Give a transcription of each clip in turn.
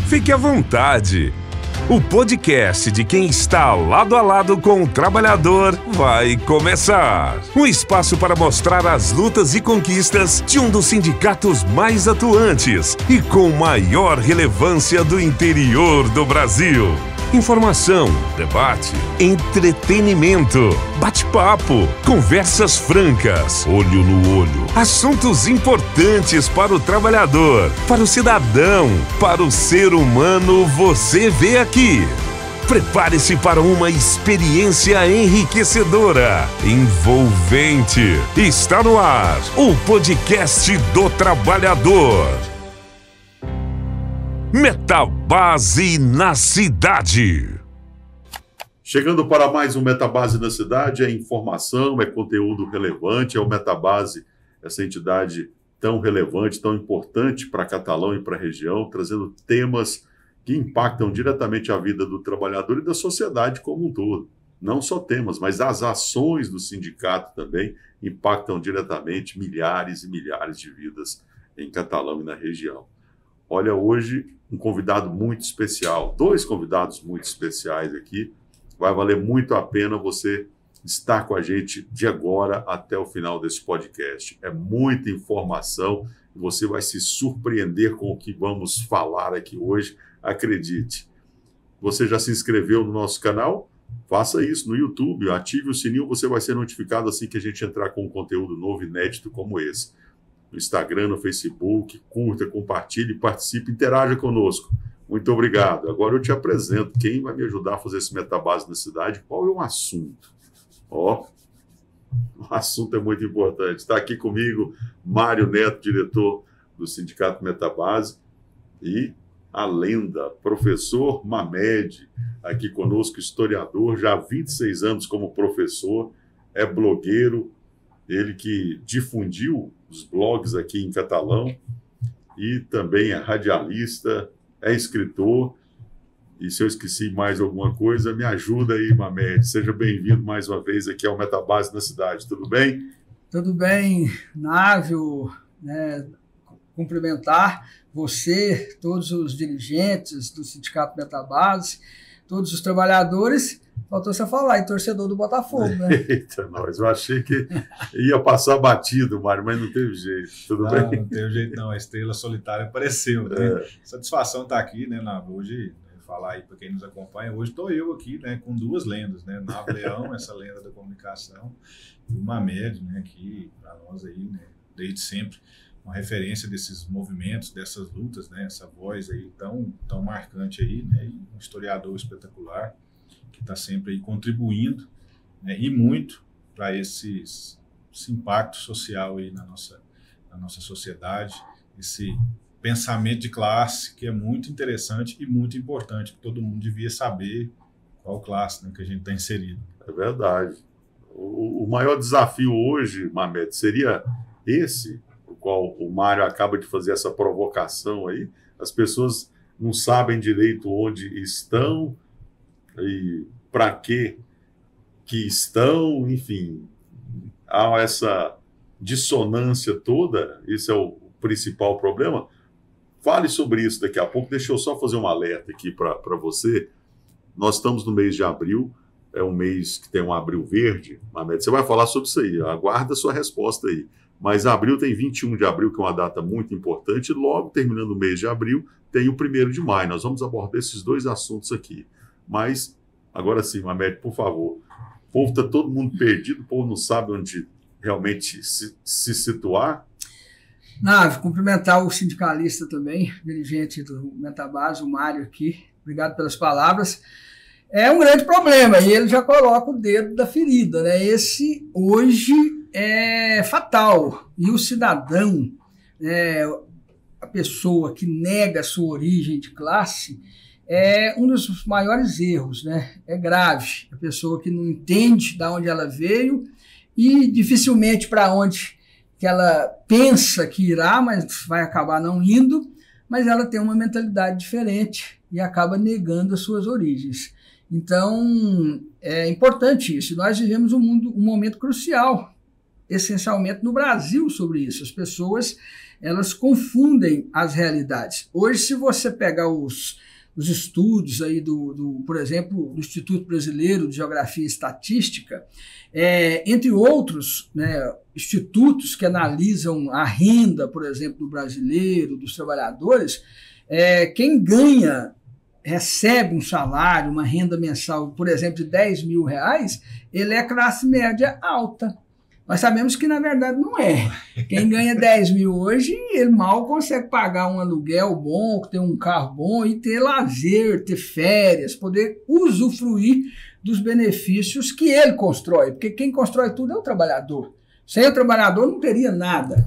Fique à vontade. O podcast de quem está lado a lado com o trabalhador vai começar. Um espaço para mostrar as lutas e conquistas de um dos sindicatos mais atuantes e com maior relevância do interior do Brasil. Informação, debate, entretenimento, bate-papo, conversas francas, olho no olho, assuntos importantes para o trabalhador, para o cidadão, para o ser humano, você vê aqui. Prepare-se para uma experiência enriquecedora, envolvente. Está no ar o podcast do trabalhador. Metabase na Cidade. Chegando para mais um Metabase na Cidade, é informação, é conteúdo relevante, é o Metabase, essa entidade tão relevante, tão importante para Catalão e para a região, trazendo temas que impactam diretamente a vida do trabalhador e da sociedade como um todo. Não só temas, mas as ações do sindicato também impactam diretamente milhares e milhares de vidas em Catalão e na região. Olha, hoje um convidado muito especial, dois convidados muito especiais aqui. Vai valer muito a pena você estar com a gente de agora até o final desse podcast. É muita informação e você vai se surpreender com o que vamos falar aqui hoje. Acredite. Você já se inscreveu no nosso canal? Faça isso no YouTube, ative o sininho, você vai ser notificado assim que a gente entrar com um conteúdo novo, inédito como esse. No Instagram, no Facebook, curta, compartilhe, participe, interaja conosco. Muito obrigado. Agora eu te apresento quem vai me ajudar a fazer esse Metabase na Cidade. Qual é o assunto? O assunto é muito importante. Está aqui comigo Mário Neto, diretor do Sindicato Metabase, e a lenda, professor Mamed, aqui conosco, historiador, já há 26 anos como professor, é blogueiro, ele que difundiu os blogs aqui em Catalão e também é radialista, é escritor. E se eu esqueci mais alguma coisa, me ajuda aí, Mamed. Seja bem-vindo mais uma vez aqui ao Metabase na Cidade. Tudo bem? Tudo bem, Návio, né? Cumprimentar você, todos os dirigentes do Sindicato Metabase, todos os trabalhadores. Faltou você falar, e torcedor do Botafogo, né? Eita, nós. Eu achei que ia passar batido, Mário, mas não teve jeito. Tudo bem? Não teve jeito não. A estrela solitária apareceu. Né? Satisfação estar aqui, né, Navo? Hoje, falar aí para quem nos acompanha, hoje estou eu aqui, né, com duas lendas, né? Navo Leão, essa lenda da comunicação, e o Mamed, né, que para nós aí, né, desde sempre, uma referência desses movimentos, dessas lutas, né? Essa voz aí tão marcante aí, né? E um historiador espetacular, que está sempre aí contribuindo, né, e muito para esse impacto social aí na nossa sociedade, esse pensamento de classe que é muito interessante e muito importante, que todo mundo devia saber qual classe, né, que a gente está inserido. É verdade. O maior desafio hoje, Mamed, seria esse, o qual o Mário acaba de fazer essa provocação aí. As pessoas não sabem direito onde estão, e para que estão, enfim, há essa dissonância toda, esse é o principal problema. Fale sobre isso daqui a pouco, deixa eu só fazer um alerta aqui para você. Nós estamos no mês de abril, é um mês que tem um abril verde, Mamed, você vai falar sobre isso aí, aguarda a sua resposta aí. Mas abril tem 21 de abril, que é uma data muito importante, e logo terminando o mês de abril, tem o 1º de maio. Nós vamos abordar esses dois assuntos aqui. Mas, agora sim, Mamed, por favor. O povo está todo mundo perdido, o povo não sabe onde realmente se situar. Nave, cumprimentar o sindicalista também, dirigente do Metabase, o Mário aqui. Obrigado pelas palavras. É um grande problema, e ele já coloca o dedo da ferida, né? Esse, hoje, é fatal. E o cidadão, a pessoa que nega a sua origem de classe, é um dos maiores erros, né? É grave. A pessoa que não entende de onde ela veio e dificilmente para onde que ela pensa que irá, mas vai acabar não indo, mas ela tem uma mentalidade diferente e acaba negando as suas origens. Então, é importante isso. Nós vivemos um momento crucial, essencialmente no Brasil, sobre isso. As pessoas elas confundem as realidades. Hoje, se você pegar os estudos aí por exemplo, do Instituto Brasileiro de Geografia e Estatística, entre outros, né, institutos que analisam a renda, por exemplo, do brasileiro, dos trabalhadores, quem recebe um salário, uma renda mensal, por exemplo, de R$10.000, ele é classe média alta. Nós sabemos que, na verdade, não é. Quem ganha 10 mil hoje, ele mal consegue pagar um aluguel bom, ter um carro bom e ter lazer, ter férias, poder usufruir dos benefícios que ele constrói. Porque quem constrói tudo é o trabalhador. Sem o trabalhador não teria nada.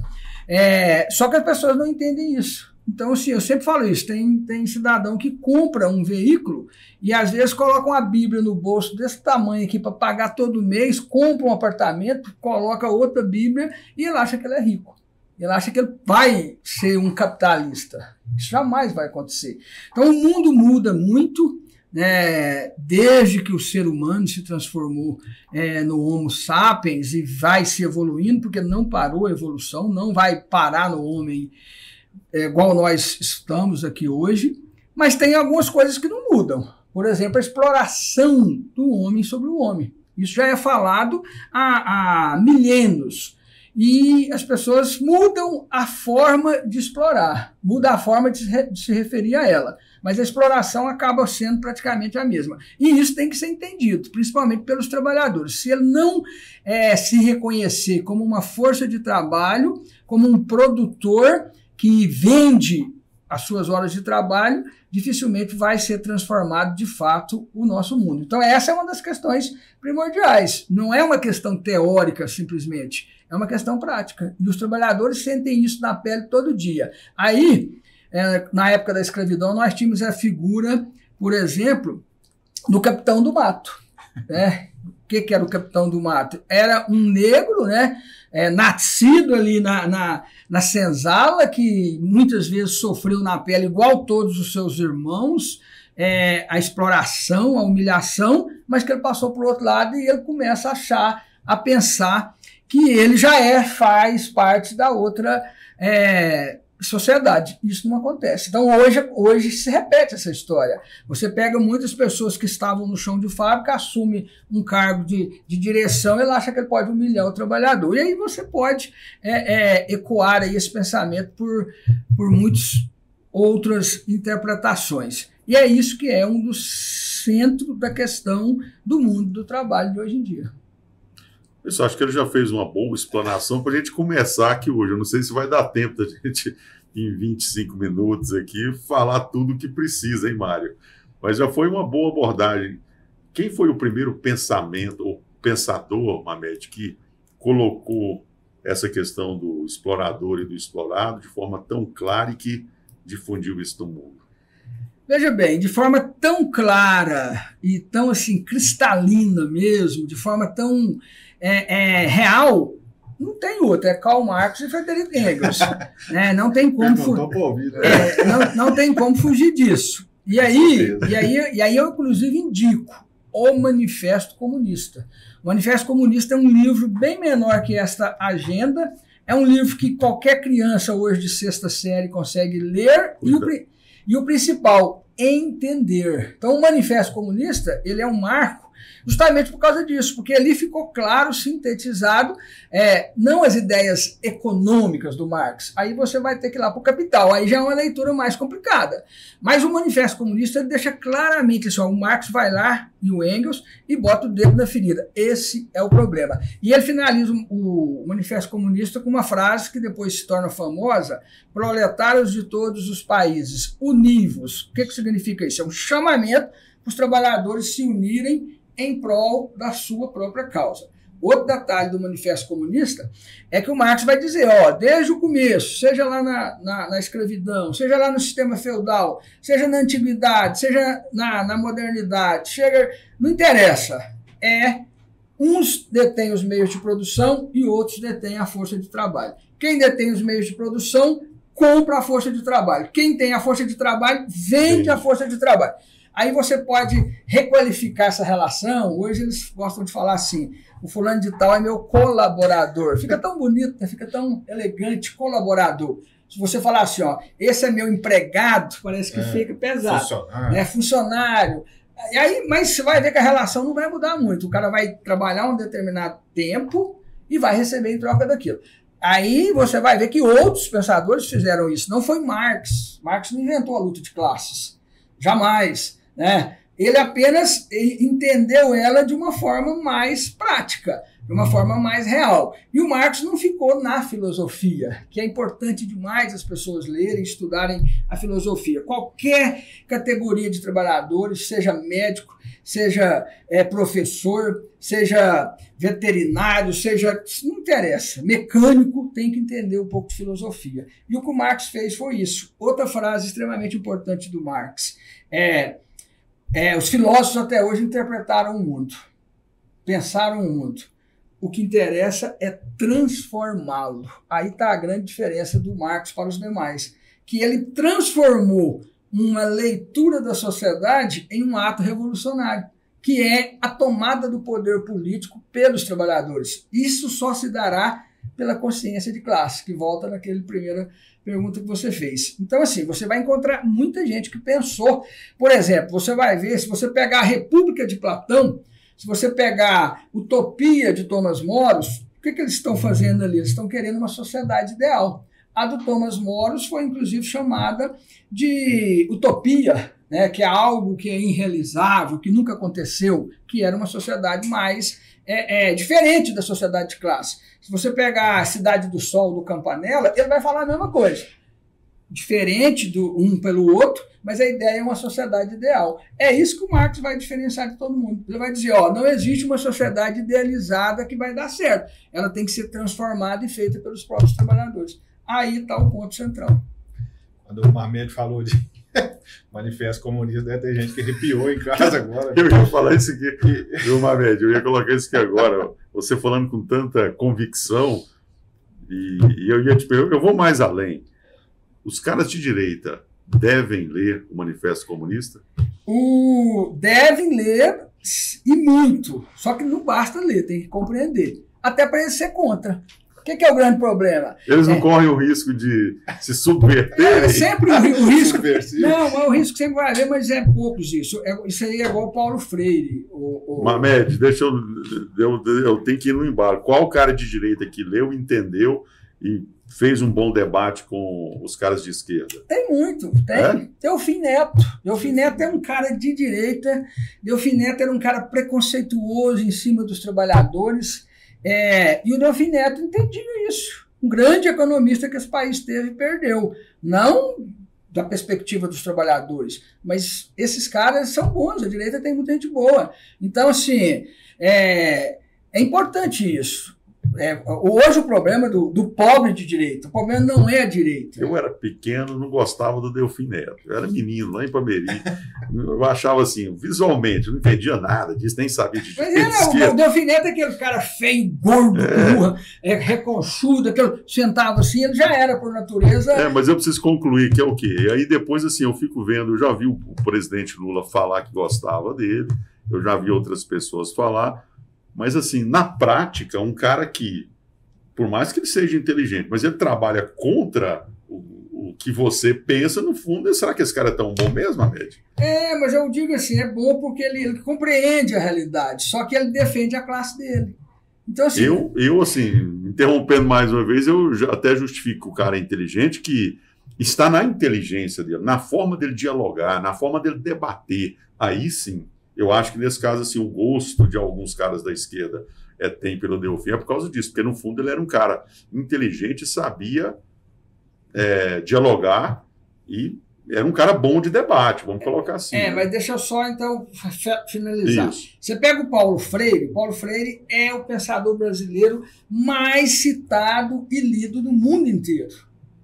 Só que as pessoas não entendem isso. Então, assim, eu sempre falo isso, tem cidadão que compra um veículo e às vezes coloca uma Bíblia no bolso desse tamanho aqui para pagar todo mês, compra um apartamento, coloca outra Bíblia e ele acha que ele é rico. Ele acha que ele vai ser um capitalista. Isso jamais vai acontecer. Então, o mundo muda muito, né, desde que o ser humano se transformou no Homo sapiens e vai se evoluindo, porque não parou a evolução, não vai parar no homem igual nós estamos aqui hoje, mas tem algumas coisas que não mudam. Por exemplo, a exploração do homem sobre o homem. Isso já é falado há milênios. E as pessoas mudam a forma de explorar, muda a forma de se referir a ela. Mas a exploração acaba sendo praticamente a mesma. E isso tem que ser entendido, principalmente pelos trabalhadores. Se ele não se reconhecer como uma força de trabalho, como um produtor que vende as suas horas de trabalho, dificilmente vai ser transformado de fato o nosso mundo. Então essa é uma das questões primordiais. Não é uma questão teórica simplesmente, é uma questão prática. E os trabalhadores sentem isso na pele todo dia. Aí, na época da escravidão, nós tínhamos a figura, por exemplo, do capitão do mato. O que era o capitão do mato? Era um negro, né? Nascido ali na senzala, que muitas vezes sofreu na pele, igual todos os seus irmãos, a exploração, a humilhação, mas que ele passou para o outro lado e ele começa a pensar que ele já faz parte da outra sociedade. Isso não acontece. Então, hoje se repete essa história. Você pega muitas pessoas que estavam no chão de fábrica, assume um cargo de direção, ele acha que ele pode humilhar o trabalhador. E aí você pode ecoar aí esse pensamento por muitas outras interpretações. E é isso que é um dos centros da questão do mundo do trabalho de hoje em dia. Eu acho que ele já fez uma boa explanação para a gente começar aqui hoje. Eu não sei se vai dar tempo da gente, em 25 minutos aqui, falar tudo o que precisa, hein, Mário? Mas já foi uma boa abordagem. Quem foi o primeiro pensador, Mamed, que colocou essa questão do explorador e do explorado de forma tão clara e que difundiu isso no mundo? Veja bem, de forma tão clara e tão assim cristalina mesmo, de forma tão real, não tem outra, é Karl Marx e Friedrich Engels. Não tem como não tem como fugir disso. E aí eu, inclusive, indico o Manifesto Comunista. O Manifesto Comunista é um livro bem menor que esta agenda, é um livro que qualquer criança hoje de 6ª série consegue ler e o principal, entender. Então, o Manifesto Comunista, ele é um marco justamente por causa disso, porque ali ficou claro, sintetizado, não as ideias econômicas do Marx, aí você vai ter que ir lá para o Capital, aí já é uma leitura mais complicada. Mas o Manifesto Comunista ele deixa claramente assim, o Marx vai lá e o Engels e bota o dedo na ferida. Esse é o problema. E ele finaliza o Manifesto Comunista com uma frase que depois se torna famosa: proletários de todos os países, univos. O que significa isso? É um chamamento para os trabalhadores se unirem em prol da sua própria causa. Outro detalhe do Manifesto Comunista é que o Marx vai dizer, desde o começo, seja lá na escravidão, seja lá no sistema feudal, seja na antiguidade, seja na modernidade, não interessa, uns detêm os meios de produção e outros detêm a força de trabalho. Quem detém os meios de produção compra a força de trabalho. Quem tem a força de trabalho vende a força de trabalho. Aí você pode requalificar essa relação. Hoje eles gostam de falar assim, o fulano de tal é meu colaborador. Fica tão bonito, fica tão elegante, colaborador. Se você falar assim, ó, esse é meu empregado, parece que fica pesado. Funcionário. Funcionário. E aí, mas você vai ver que a relação não vai mudar muito. O cara vai trabalhar um determinado tempo e vai receber em troca daquilo. Aí você vai ver que outros pensadores fizeram isso. Não foi Marx. Marx não inventou a luta de classes. Jamais. Né? Ele apenas entendeu ela de uma forma mais prática, de uma forma mais real. E o Marx não ficou na filosofia, que é importante demais as pessoas lerem, estudarem a filosofia. Qualquer categoria de trabalhadores, seja médico, seja professor, seja veterinário, seja... não interessa. Mecânico tem que entender um pouco de filosofia. E o que o Marx fez foi isso. Outra frase extremamente importante do Marx os filósofos até hoje interpretaram o mundo, pensaram o mundo. O que interessa é transformá-lo. Aí está a grande diferença do Marx para os demais, que ele transformou uma leitura da sociedade em um ato revolucionário, que é a tomada do poder político pelos trabalhadores. Isso só se dará pela consciência de classe, que volta naquela primeira pergunta que você fez. Então, assim, você vai encontrar muita gente que pensou. Por exemplo, você vai ver, se você pegar a República de Platão, se você pegar Utopia de Thomas More, o que eles estão fazendo ali? Eles estão querendo uma sociedade ideal. A do Thomas More foi, inclusive, chamada de utopia, né, que é algo que é irrealizável, que nunca aconteceu, que era uma sociedade mais diferente da sociedade de classe. Se você pegar a Cidade do Sol, do Campanella, ele vai falar a mesma coisa. Diferente do um pelo outro, mas a ideia é uma sociedade ideal. É isso que o Marx vai diferenciar de todo mundo. Ele vai dizer, não existe uma sociedade idealizada que vai dar certo. Ela tem que ser transformada e feita pelos próprios trabalhadores. Aí está o ponto central. Quando o Mamed falou de manifesto comunista, deve ter gente que arrepiou em casa agora. Eu ia falar isso aqui, viu, Mamed? Eu ia colocar isso aqui agora. Você falando com tanta convicção, e eu ia te perguntar, eu vou mais além. Os caras de direita devem ler o Manifesto Comunista? Devem ler, e muito. Só que não basta ler, tem que compreender. Até para eles ser contra. O que é o grande problema? Eles não correm o risco de se subverterem? Sempre o risco. Não, mas o risco sempre vai haver, mas é poucos isso. Isso aí é igual Paulo Freire. Mamed, deixa eu tenho que ir no embalo. Qual cara de direita que leu, entendeu e fez um bom debate com os caras de esquerda? Tem muito, tem. Delfim Neto. Delfim Neto é um cara de direita. Delfim Neto era um cara preconceituoso em cima dos trabalhadores. E o Delfim Neto entendia isso. Um grande economista que esse país teve e perdeu. Não da perspectiva dos trabalhadores, mas esses caras são bons, a direita tem muita gente boa. Então, assim, é importante isso. Hoje o problema do pobre de direita, o problema não é a direita. Eu era pequeno, não gostava do Delfim Neto. Eu era menino, lá em Pameri. Eu achava assim, visualmente, eu não entendia nada disso, nem sabia de o Delfim Neto é aquele cara feio, gordo, reconchudo, aquele sentava assim, ele já era por natureza. Mas eu preciso concluir que é o quê? E aí depois, assim, eu fico vendo, eu já vi o presidente Lula falar que gostava dele, eu já vi outras pessoas falar. Mas, assim, na prática, um cara que, por mais que ele seja inteligente, mas ele trabalha contra o que você pensa, no fundo, será que esse cara é tão bom mesmo, Mamed? Mas eu digo assim, é bom porque ele compreende a realidade, só que ele defende a classe dele. Então, assim... Eu assim, interrompendo mais uma vez, eu até justifico o cara inteligente que está na inteligência dele, na forma dele dialogar, na forma dele debater. Aí, sim, eu acho que nesse caso, assim, o gosto de alguns caras da esquerda tem pelo Delfim por causa disso, porque no fundo ele era um cara inteligente, sabia dialogar e era um cara bom de debate, vamos colocar assim. Mas deixa eu só, então, finalizar. Isso. Você pega o Paulo Freire é o pensador brasileiro mais citado e lido no mundo inteiro.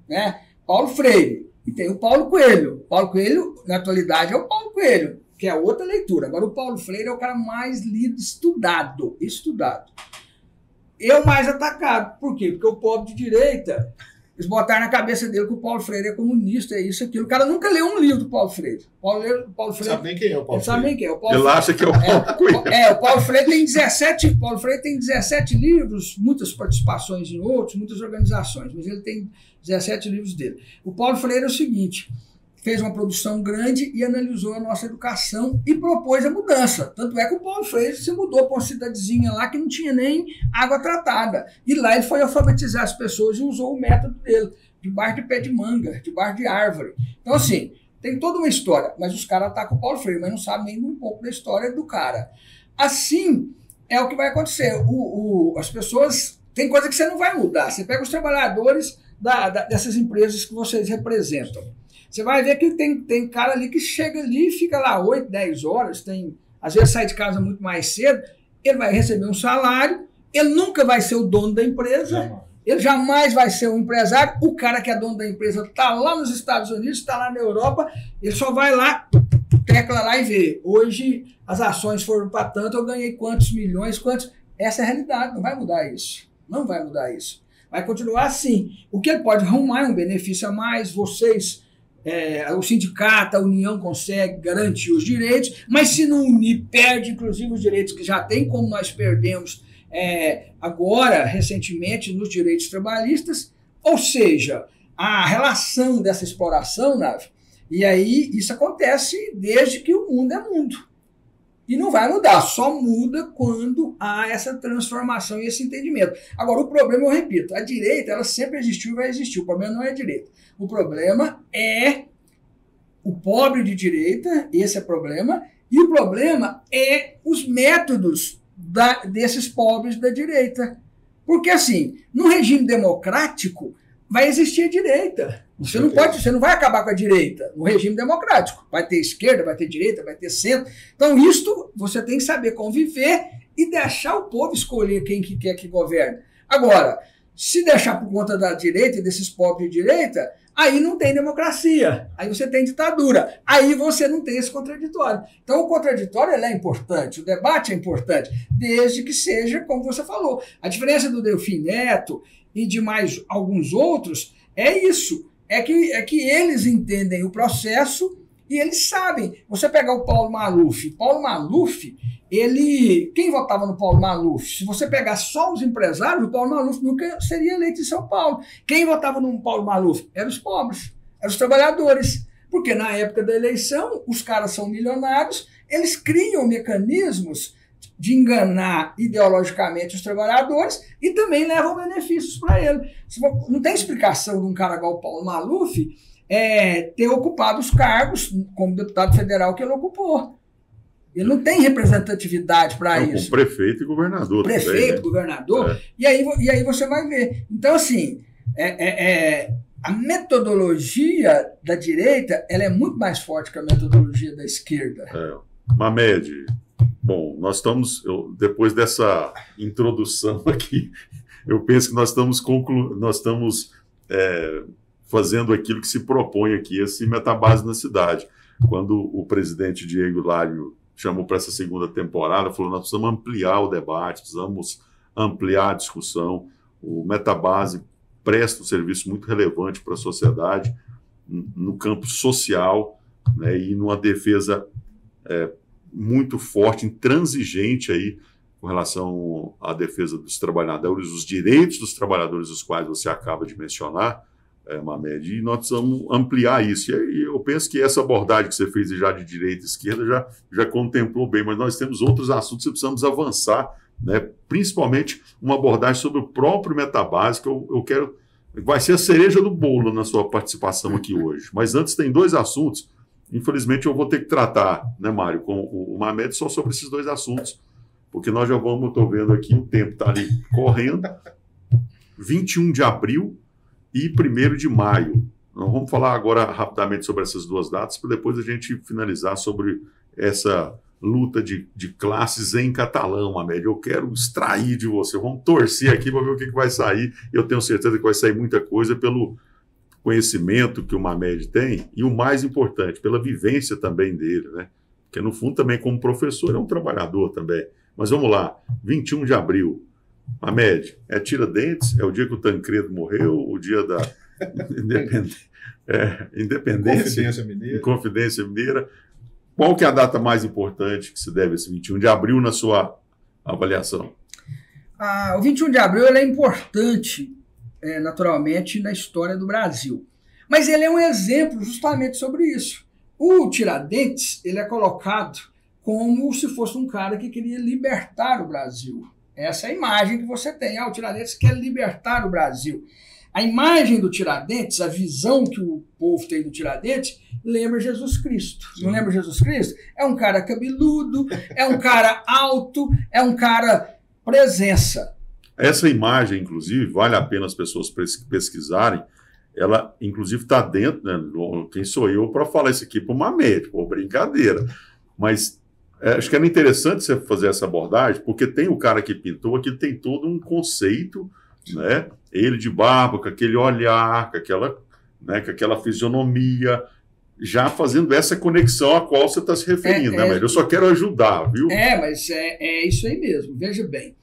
Né? Paulo Freire. E tem o Paulo Coelho. Paulo Coelho, na atualidade, é o Paulo Coelho, que é outra leitura. Agora, o Paulo Freire é o cara mais lido, estudado. É o mais atacado. Por quê? Porque o pobre de direita Eles botaram na cabeça dele que o Paulo Freire é comunista, é isso, aquilo. O cara nunca leu um livro do Paulo Freire. Paulo Freire não sabe nem quem é o Paulo Freire. Sabe nem quem é. Ele acha que é o Paulo Freire. O Paulo Freire tem 17. Paulo Freire tem 17 livros, muitas participações em outros, muitas organizações, mas ele tem 17 livros dele. O Paulo Freire é o seguinte: fez uma produção grande e analisou a nossa educação e propôs a mudança. Tanto é que o Paulo Freire se mudou para uma cidadezinha lá que não tinha nem água tratada. E lá ele foi alfabetizar as pessoas e usou o método dele, debaixo de pé de manga, debaixo de árvore. Então, assim, tem toda uma história, mas os caras atacam o Paulo Freire, mas não sabem nem um pouco da história do cara. Assim, é o que vai acontecer. As pessoas... Tem coisa que você não vai mudar. Você pega os trabalhadores dessas empresas que vocês representam. Você vai ver que tem cara ali que chega ali e fica lá 8, 10 horas, às vezes sai de casa muito mais cedo, ele vai receber um salário, ele nunca vai ser o dono da empresa, ele jamais vai ser um empresário, o cara que é dono da empresa está lá nos Estados Unidos, está lá na Europa, ele só vai lá, tecla lá e vê. Hoje as ações foram para tanto, eu ganhei quantos milhões, quantos... Essa é a realidade, não vai mudar isso. Não vai mudar isso. Vai continuar assim. O que ele pode arrumar é um benefício a mais, vocês... o sindicato, a união consegue garantir os direitos, mas se não unir, perde inclusive os direitos que já tem, como nós perdemos agora, recentemente, nos direitos trabalhistas, ou seja, a relação dessa exploração, Nave, e aí isso acontece desde que o mundo é mundo. E não vai mudar, só muda quando há essa transformação e esse entendimento. Agora, o problema, eu repito, a direita ela sempre existiu e vai existir, o problema não é a direita. O problema é o pobre de direita, esse é o problema, e o problema é os métodos desses pobres da direita. Porque, assim, no regime democrático vai existir a direita. Você não vai acabar com a direita no regime democrático. Vai ter esquerda, vai ter direita, vai ter centro. Então, isto você tem que saber conviver e deixar o povo escolher quem que quer que governe. Agora, se deixar por conta da direita e desses pobres de direita, aí não tem democracia, aí você tem ditadura, aí você não tem esse contraditório. Então o contraditório é importante, o debate é importante, desde que seja como você falou. A diferença do Delfim Neto e de mais alguns outros é isso, é que eles entendem o processo e eles sabem. Você pegar o Paulo Maluf, quem votava no Paulo Maluf? Se você pegar só os empresários, o Paulo Maluf nunca seria eleito em São Paulo. Quem votava no Paulo Maluf? Eram os pobres, eram os trabalhadores. Porque na época da eleição, os caras são milionários, eles criam mecanismos de enganar ideologicamente os trabalhadores e também levam benefícios para ele. Não tem explicação de um cara igual o Paulo Maluf ter ocupado os cargos como deputado federal que ele ocupou. Ele não tem representatividade para isso. Com prefeito e governador. Prefeito, governador. E aí você vai ver. Então, assim, a metodologia da direita ela é muito mais forte que a metodologia da esquerda. Mamed, bom, nós estamos, depois dessa introdução aqui, eu penso que nós estamos fazendo aquilo que se propõe aqui, esse Metabase na Cidade. Quando o presidente Diego Lário chamou para essa segunda temporada, falou, nós precisamos ampliar o debate, precisamos ampliar a discussão. O Metabase presta um serviço muito relevante para a sociedade, no campo social, né, e numa defesa muito forte, intransigente aí, com relação à defesa dos trabalhadores, os direitos dos trabalhadores, os quais você acaba de mencionar, Mamed, e nós precisamos ampliar isso. E eu penso que essa abordagem que você fez já de direita e esquerda já contemplou bem, mas nós temos outros assuntos que precisamos avançar, né? Principalmente uma abordagem sobre o próprio Metabase, que eu quero... Vai ser a cereja do bolo na sua participação aqui hoje. Mas antes tem dois assuntos, infelizmente eu vou ter que tratar, né, Mário, com o Mamed só sobre esses dois assuntos, porque nós já vamos, estou vendo aqui, o tempo está ali correndo, 21 de abril e 1º de maio. Nós vamos falar agora rapidamente sobre essas duas datas, para depois a gente finalizar sobre essa luta de classes em catalão, Mamed. Eu quero extrair de você, vamos torcer aqui para ver o que vai sair. Eu tenho certeza que vai sair muita coisa pelo conhecimento que o Mamed tem e, o mais importante, pela vivência também dele, né? Porque, no fundo, também como professor, é um trabalhador também. Mas vamos lá, 21 de abril, Mamed, Tiradentes, é o dia que o Tancredo morreu, o dia Independência Mineira. Inconfidência Mineira. Qual que é a data mais importante que se deve a esse 21 de abril na sua avaliação? O 21 de abril ele é importante, naturalmente, na história do Brasil. Mas ele é um exemplo justamente sobre isso. O Tiradentes ele é colocado como se fosse um cara que queria libertar o Brasil. Essa é a imagem que você tem. O Tiradentes quer libertar o Brasil. A imagem do Tiradentes, a visão que o povo tem do Tiradentes, lembra Jesus Cristo. Não lembra Jesus Cristo? É um cara cabeludo, é um cara alto, é um cara presença. Essa imagem, inclusive, vale a pena as pessoas pesquisarem. Ela, inclusive, está dentro, né? Quem sou eu para falar isso aqui para uma médica, por brincadeira. Mas acho que era interessante você fazer essa abordagem, porque tem o cara que pintou, aqui tem todo um conceito, né? Ele de barba, com aquele olhar, com aquela fisionomia, já fazendo essa conexão a qual você está se referindo, né? Mas eu só quero ajudar, viu? Mas é isso aí mesmo, veja bem.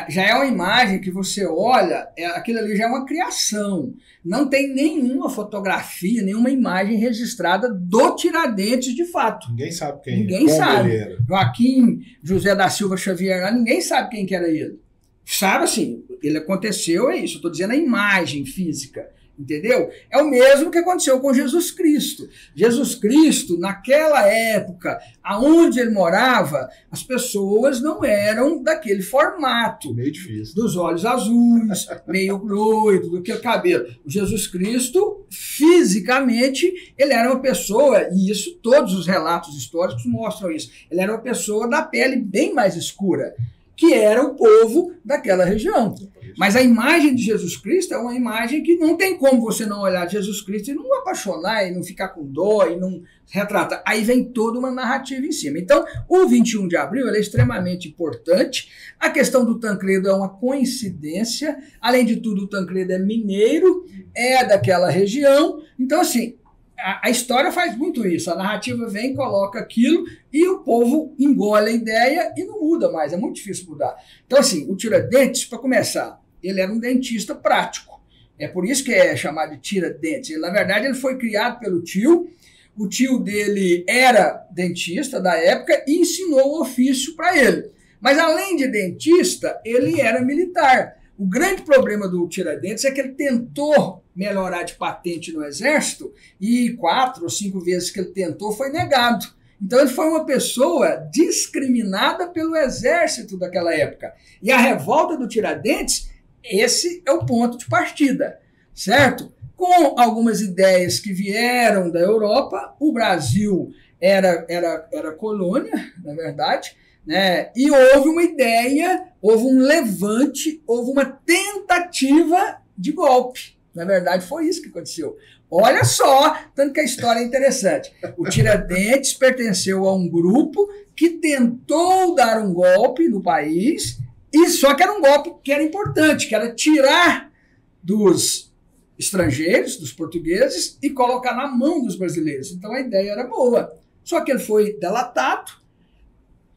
Já é uma imagem que você olha, aquilo ali já é uma criação. Não tem nenhuma fotografia, nenhuma imagem registrada do Tiradentes de fato. Ninguém sabe quem Ninguém sabe. Ele era. Joaquim José da Silva Xavier, ninguém sabe quem que era ele. Sabe assim, ele aconteceu, é isso. Eu estou dizendo a imagem física. Entendeu? É o mesmo que aconteceu com Jesus Cristo. Jesus Cristo, naquela época, aonde ele morava, as pessoas não eram daquele formato. Meio difícil. Dos olhos azuis, meio loiro, do que o cabelo. O Jesus Cristo, fisicamente, ele era uma pessoa, e isso todos os relatos históricos mostram isso, ele era uma pessoa da pele bem mais escura, que era o povo daquela região. Mas a imagem de Jesus Cristo é uma imagem que não tem como você não olhar Jesus Cristo e não apaixonar, e não ficar com dó, e não retratar. Aí vem toda uma narrativa em cima. Então, o 21 de abril é extremamente importante. A questão do Tancredo é uma coincidência. Além de tudo, o Tancredo é mineiro, é daquela região. Então, assim, a história faz muito isso. A narrativa vem, coloca aquilo e o povo engole a ideia e não muda mais. É muito difícil mudar. Então, assim, o Tiradentes, para começar, ele era um dentista prático. É por isso que é chamado de Tiradentes. Na verdade, ele foi criado pelo tio. O tio dele era dentista da época e ensinou o ofício para ele. Mas, além de dentista, ele era militar. O grande problema do Tiradentes é que ele tentou melhorar de patente no exército e 4 ou 5 vezes que ele tentou foi negado. Então ele foi uma pessoa discriminada pelo exército daquela época. E a revolta do Tiradentes, esse é o ponto de partida, certo? Com algumas ideias que vieram da Europa, o Brasil era colônia, na verdade, né? E houve uma ideia, houve um levante, houve uma tentativa de golpe. Na verdade, foi isso que aconteceu. Olha só, tanto que a história é interessante. O Tiradentes pertenceu a um grupo que tentou dar um golpe no país, e só que era um golpe que era importante, que era tirar dos estrangeiros, dos portugueses, e colocar na mão dos brasileiros. Então a ideia era boa. Só que ele foi delatado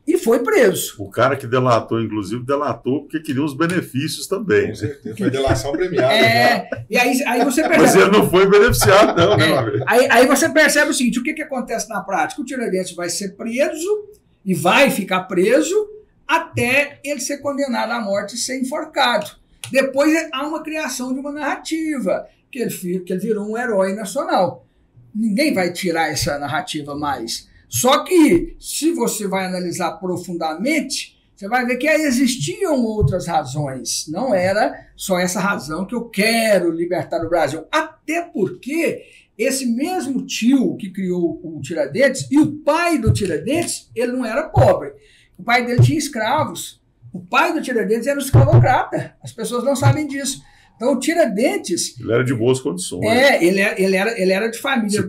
e foi preso. O cara que delatou, inclusive, delatou porque queria os benefícios também. Com certeza. Foi delação premiada. E aí você percebe... Mas ele não foi beneficiado, não, né, aí você percebe o seguinte, o que acontece na prática? O Tiradentes vai ser preso e vai ficar preso até ele ser condenado à morte e ser enforcado. Depois há uma criação de uma narrativa, que ele virou um herói nacional. Ninguém vai tirar essa narrativa mais. Só que, se você vai analisar profundamente, você vai ver que existiam outras razões. Não era só essa razão que eu quero libertar o Brasil. Até porque esse mesmo tio que criou o Tiradentes, e o pai do Tiradentes, ele não era pobre. O pai dele tinha escravos. O pai do Tiradentes era um escravocrata. As pessoas não sabem disso. Então, o Tiradentes... Ele era de boas condições. Ele era de família...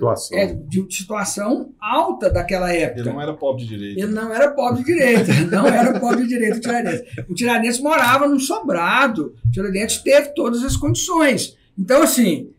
De situação alta daquela época. Ele não era pobre de direito. Ele não era pobre de direito. Não era pobre de direito, o Tiradentes. O Tiradentes morava num sobrado. O Tiradentes teve todas as condições. Então, assim,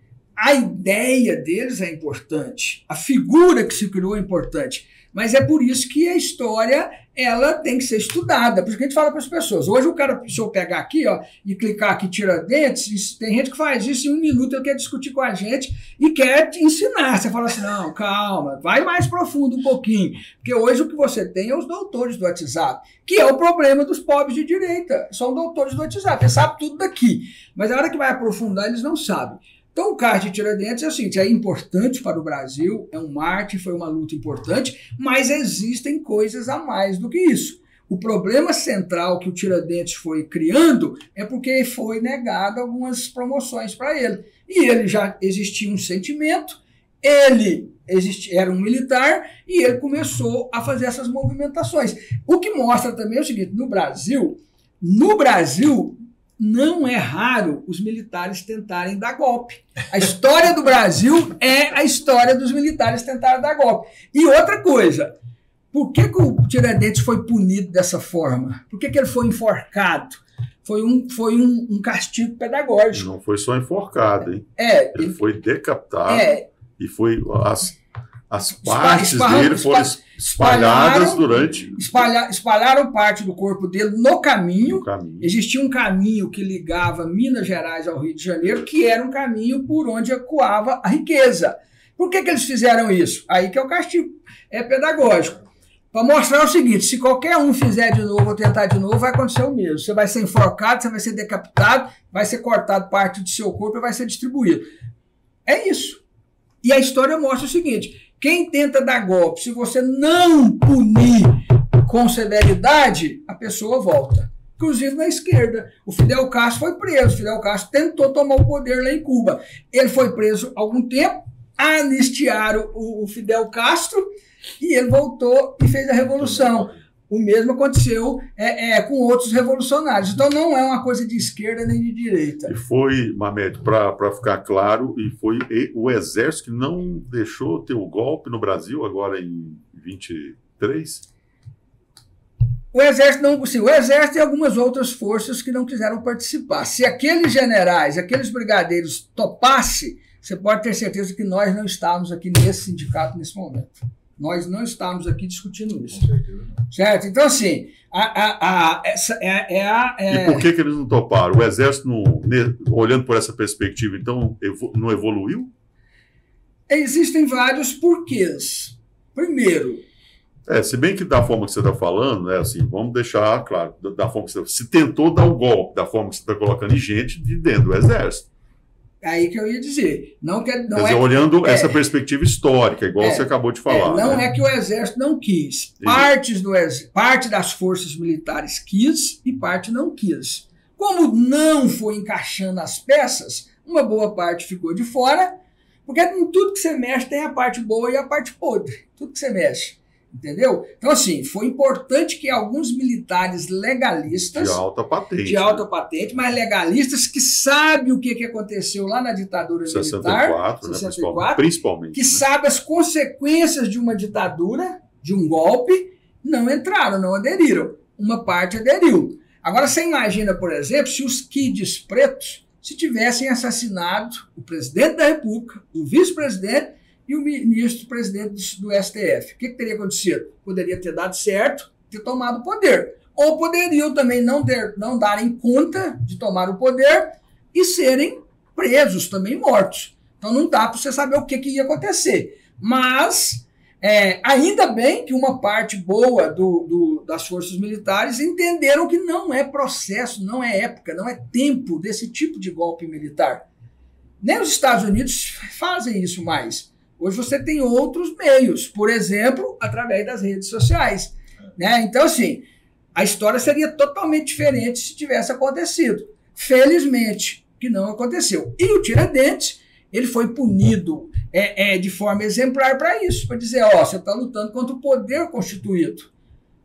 a ideia deles é importante, a figura que se criou é importante, mas é por isso que a história ela tem que ser estudada. Por isso que a gente fala para as pessoas. Hoje o cara, se eu pegar aqui ó, e clicar aqui Tiradentes, tem gente que faz isso em 1 minuto, ele quer discutir com a gente e quer te ensinar. Você fala assim, não, calma, vai mais profundo um pouquinho. Porque hoje o que você tem é os doutores do WhatsApp, que é o problema dos pobres de direita. São doutores do WhatsApp, eles sabem tudo daqui. Mas a hora que vai aprofundar, eles não sabem. Então, o caso de Tiradentes é o seguinte, é importante para o Brasil, é um mártir, foi uma luta importante, mas existem coisas a mais do que isso. O problema central que o Tiradentes foi criando é porque foi negado algumas promoções para ele. E ele já existia um sentimento, ele era um militar e ele começou a fazer essas movimentações. O que mostra também é o seguinte, no Brasil, não é raro os militares tentarem dar golpe. A história do Brasil é a história dos militares tentarem dar golpe. E outra coisa, por que o Tiradentes foi punido dessa forma? Por que ele foi enforcado? Foi um castigo pedagógico. Não foi só enforcado, hein? Ele foi decapitado e foi as partes dele foram espalhadas durante... Espalharam parte do corpo dele no caminho. Existia um caminho que ligava Minas Gerais ao Rio de Janeiro, que era um caminho por onde ecoava a riqueza. Por que eles fizeram isso? Aí que é o castigo pedagógico. Para mostrar o seguinte, se qualquer um fizer de novo ou tentar de novo, vai acontecer o mesmo. Você vai ser enforcado, você vai ser decapitado, vai ser cortado parte do seu corpo e vai ser distribuído. É isso. E a história mostra o seguinte... Quem tenta dar golpe, se você não punir com severidade, a pessoa volta. Inclusive na esquerda. O Fidel Castro foi preso. O Fidel Castro tentou tomar o poder lá em Cuba. Ele foi preso há algum tempo, anistiaram o Fidel Castro e ele voltou e fez a revolução. O mesmo aconteceu com outros revolucionários. Então não é uma coisa de esquerda nem de direita. E foi, Mamed, para ficar claro, e foi o Exército que não deixou ter o golpe no Brasil agora em 23? O Exército não, sim, o Exército e algumas outras forças que não quiseram participar. Se aqueles generais, aqueles brigadeiros topassem, você pode ter certeza que nós não estávamos aqui nesse sindicato nesse momento. Nós não estamos aqui discutindo isso. Certo? Então, assim, E por que eles não toparam? O Exército, olhando por essa perspectiva, então, não evoluiu? Existem vários porquês. Primeiro... se bem que da forma que você está falando, né, assim, vamos deixar claro, da forma que você se tentou dar o golpe, da forma que você está colocando gente de dentro do Exército. Aí que eu ia dizer. Quer dizer, olhando essa perspectiva histórica, igual você acabou de falar. Não é que o Exército não quis. Parte das forças militares quis e parte não quis. Como não foi encaixando as peças, uma boa parte ficou de fora, porque em tudo que você mexe tem a parte boa e a parte podre. Tudo que você mexe. Entendeu? Então, assim, foi importante que alguns militares legalistas... De alta patente. Mas legalistas que sabem o que aconteceu lá na ditadura militar... 64, principalmente. Que sabem as consequências de uma ditadura, de um golpe, não entraram, não aderiram. Uma parte aderiu. Agora, você imagina, por exemplo, se os kids pretos se tivessem assassinado o presidente da República, o vice-presidente... e o ministro-presidente do STF. O que teria acontecido? Poderia ter dado certo, ter tomado o poder. Ou poderiam também não darem conta de tomar o poder e serem presos, também mortos. Então não dá para você saber o que ia acontecer. Mas, ainda bem que uma parte boa das forças militares entenderam que não é processo, não é época, não é tempo desse tipo de golpe militar. Nem os Estados Unidos fazem isso mais. Hoje você tem outros meios, por exemplo, através das redes sociais. Né? Então, assim, a história seria totalmente diferente se tivesse acontecido. Felizmente, que não aconteceu. E o Tiradentes, ele foi punido de forma exemplar para isso, para dizer, você está lutando contra o poder constituído.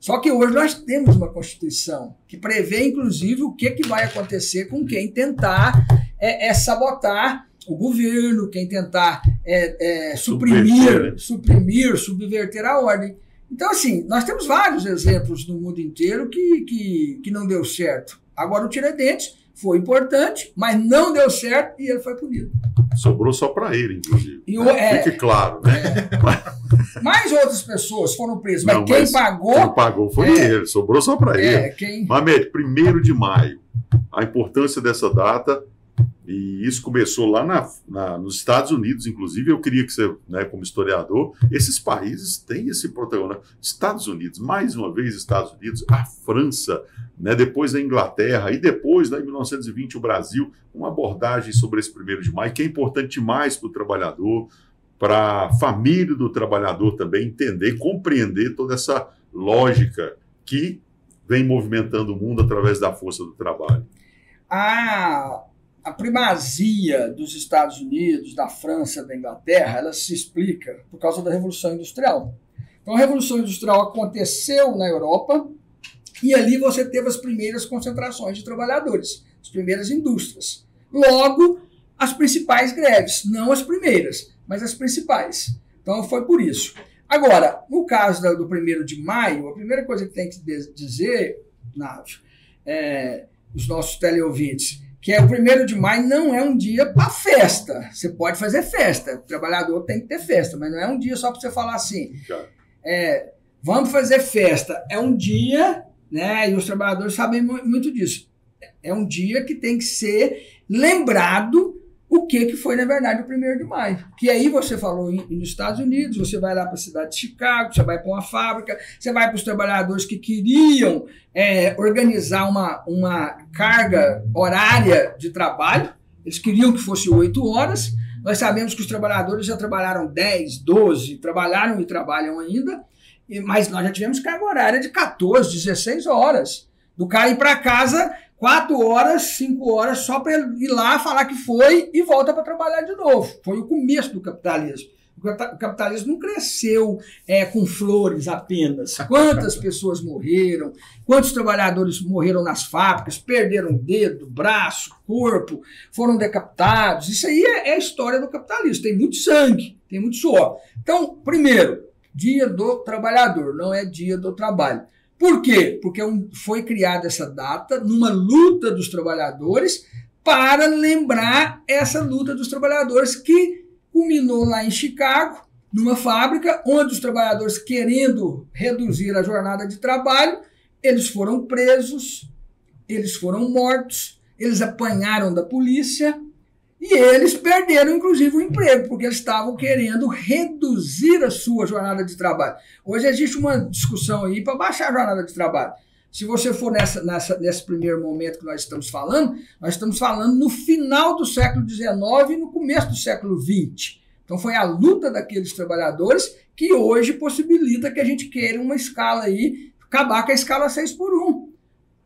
Só que hoje nós temos uma Constituição que prevê, inclusive, o que vai acontecer com quem tentar sabotar o governo, quem tentar subverter a ordem. Então, assim, nós temos vários exemplos no mundo inteiro que não deu certo. Agora, o Tiradentes Foi importante, mas não deu certo e ele foi punido. Sobrou só para ele, inclusive. Fique claro, né? Mais outras pessoas foram presas, mas quem pagou foi ele, sobrou só para ele. Mamed, 1º de maio, a importância dessa data, e isso começou lá nos Estados Unidos, inclusive. Eu queria que você, né, como historiador, esses países têm esse protagonismo. Estados Unidos, mais uma vez Estados Unidos, a França, né, depois a Inglaterra, e depois, né, em 1920, o Brasil, uma abordagem sobre esse 1º de maio, que é importante demais para o trabalhador, para a família do trabalhador também entender, compreender toda essa lógica que vem movimentando o mundo através da força do trabalho. A primazia dos Estados Unidos, da França, da Inglaterra, ela se explica por causa da Revolução Industrial. Então, a Revolução Industrial aconteceu na Europa e ali você teve as primeiras concentrações de trabalhadores, as primeiras indústrias. Logo, as principais greves, não as primeiras, mas as principais. Então, foi por isso. Agora, no caso do 1º de maio, a primeira coisa que tem que dizer, Návio, os nossos teleouvintes, que o 1º de maio não é um dia para festa. Você pode fazer festa, o trabalhador tem que ter festa, mas não é um dia só para você falar assim, vamos fazer festa. É um dia, né, e os trabalhadores sabem muito disso, é um dia que tem que ser lembrado o que foi, na verdade, o 1º de maio. Que aí você falou nos Estados Unidos, você vai lá para a cidade de Chicago, você vai para uma fábrica, você vai para os trabalhadores que queriam organizar uma carga horária de trabalho, eles queriam que fosse 8 horas, nós sabemos que os trabalhadores já trabalharam 10, 12, trabalharam e trabalham ainda, mas nós já tivemos carga horária de 14, 16 horas, do cara ir para casa 4 horas, 5 horas, só para ele ir lá, falar que foi e volta para trabalhar de novo. Foi o começo do capitalismo. O capitalismo não cresceu com flores apenas. Quantas pessoas morreram, quantos trabalhadores morreram nas fábricas, perderam dedo, braço, corpo, foram decapitados. Isso aí é a história do capitalismo. Tem muito sangue, tem muito suor. Então, primeiro, dia do trabalhador, não é dia do trabalho. Por quê? Porque foi criada essa data numa luta dos trabalhadores para lembrar essa luta dos trabalhadores que culminou lá em Chicago, numa fábrica, onde os trabalhadores, querendo reduzir a jornada de trabalho, eles foram presos, eles foram mortos, eles apanharam da polícia e eles perderam, inclusive, o emprego, porque eles estavam querendo reduzir a sua jornada de trabalho. Hoje existe uma discussão aí para baixar a jornada de trabalho. Se você for nesse primeiro momento que nós estamos falando no final do século XIX e no começo do século XX. Então foi a luta daqueles trabalhadores que hoje possibilita que a gente queira uma escala aí, acabar com a escala 6x1.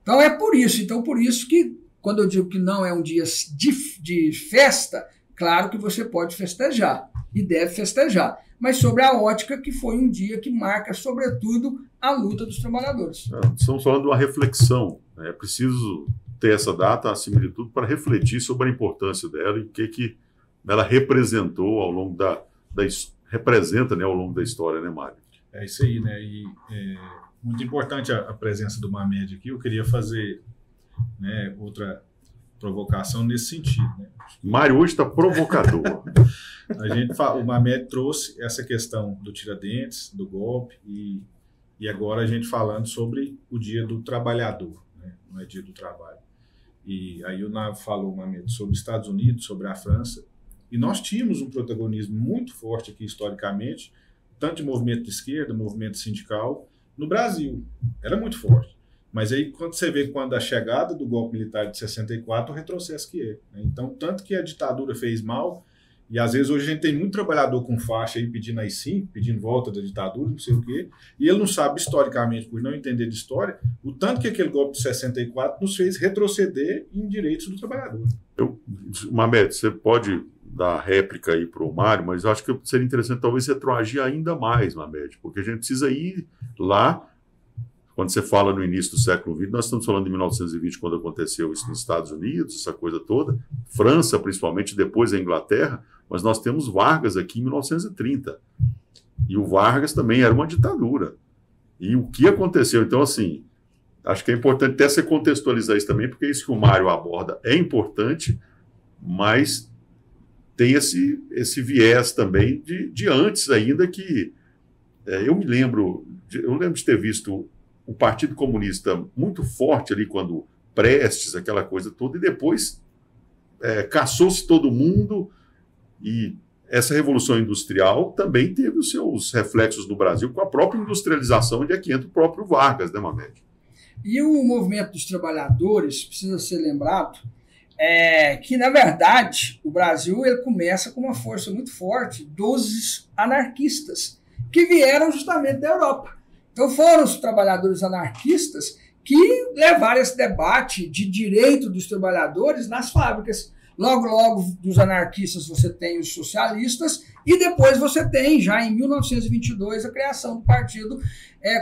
Então é por isso. Então por isso que quando eu digo que não é um dia de festa, claro que você pode festejar e deve festejar, mas sobre a ótica que foi um dia que marca, sobretudo, a luta dos trabalhadores. Estamos falando de uma reflexão. É preciso ter essa data, acima de tudo, para refletir sobre a importância dela e o que ela representou ao longo representa, né, ao longo da história, né, Mário? É isso aí, né? E muito importante a presença do Mamed aqui. Eu queria fazer, né, outra provocação nesse sentido, né? Mário hoje está provocador. O Mamed trouxe essa questão do Tiradentes, do golpe, e agora a gente falando sobre o dia do trabalhador, né? Não é dia do trabalho. E aí o Navo falou, Mamed, sobre os Estados Unidos, sobre a França, e nós tínhamos um protagonismo muito forte aqui historicamente, tanto de movimento de esquerda, movimento sindical, no Brasil. Era muito forte. Mas aí, quando você vê quando a chegada do golpe militar de 64, o retrocesso que é. Né? Então, tanto que a ditadura fez mal, e às vezes hoje a gente tem muito trabalhador com faixa aí pedindo AI-5, pedindo volta da ditadura, não sei o quê, e ele não sabe historicamente, por não entender de história, o tanto que aquele golpe de 64 nos fez retroceder em direitos do trabalhador. Mamed, você pode dar réplica aí para o Mário, mas eu acho que seria interessante talvez retroagir ainda mais, Mamed, porque a gente precisa ir lá. Quando você fala no início do século XX, nós estamos falando de 1920, quando aconteceu isso nos Estados Unidos, essa coisa toda, França principalmente, depois a Inglaterra, mas nós temos Vargas aqui em 1930. E o Vargas também era uma ditadura. E o que aconteceu? Então, assim, Acho que é importante até você contextualizar isso também, porque isso que o Mário aborda é importante, mas tem esse viés também de antes ainda que... eu lembro de ter visto o Partido Comunista muito forte ali quando Prestes, aquela coisa toda, e depois caçou-se todo mundo, e essa Revolução Industrial também teve os seus reflexos no Brasil com a própria industrialização, onde é que entra o próprio Vargas, né, Mamed? E o movimento dos trabalhadores, precisa ser lembrado, que, na verdade, o Brasil ele começa com uma força muito forte dos anarquistas, que vieram justamente da Europa. Então foram os trabalhadores anarquistas que levaram esse debate de direito dos trabalhadores nas fábricas. Logo, logo, dos anarquistas você tem os socialistas e depois você tem, já em 1922, a criação do Partido